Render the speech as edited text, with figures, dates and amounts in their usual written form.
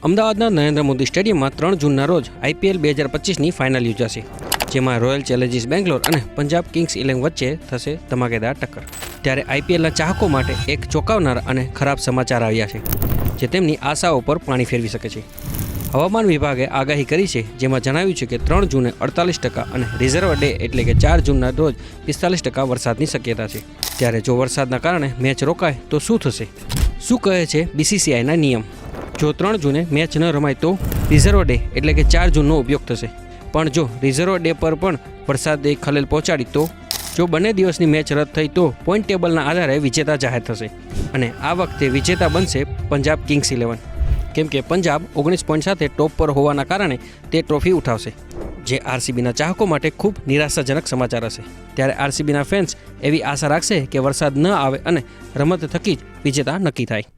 અમદાવાદના નરેન્દ્ર મોદી સ્ટેડિયમમાં 3 જૂનના રોજ IPL 2025ની ફાઇનલ યોજાશે, જેમાં રોયલ ચેલેન્જર્સ બેંગ્લોર અને પંજાબ કિંગ્સ 11 વચ્ચે થશે ધમાકેદાર ટક્કર. ત્યારે IPLના ચાહકો માટે એક ચોંકાવનારા અને ખરાબ સમાચાર આવ્યા છે, જે તેમની આશાઓ પર પાણી ફેરવી શકે છે. હવામાન વિભાગે આગાહી કરી છે, જેમાં જણાવ્યું છે કે 3 જૂને 48% અને રિઝર્વ ડે એટલે કે 4 જૂનના રોજ 45% વરસાદની શક્યતા છે. ત્યારે જો વરસાદના કારણે મેચ રોકાય તો શું થશે? શું કહે છે BCCIના નિયમ? જો 3 જૂને મેચ ન રમાય તો રિઝર્વ ડે એટલે કે 4 જૂનનો ઉપયોગ થશે. પણ જો રિઝર્વ ડે પર પણ વરસાદે ખલેલ પહોંચાડી તો જો બંને દિવસની મેચ રદ થઈ તો પોઈન્ટ ટેબલના આધારે વિજેતા જાહેર થશે. અને આ વખતે વિજેતા બનશે પંજાબ કિંગ્સ 11, કેમ કે પંજાબ 19 પોઈન્ટ સાથે ટોપ પર હોવાના કારણે તે ટ્રોફી ઉઠાવશે, જે RCBના ચાહકો માટે ખૂબ નિરાશાજનક સમાચાર હશે. ત્યારે RCBના ફેન્સ એવી આશા રાખશે કે વરસાદ ન આવે અને રમત થકી જ વિજેતા નક્કી થાય.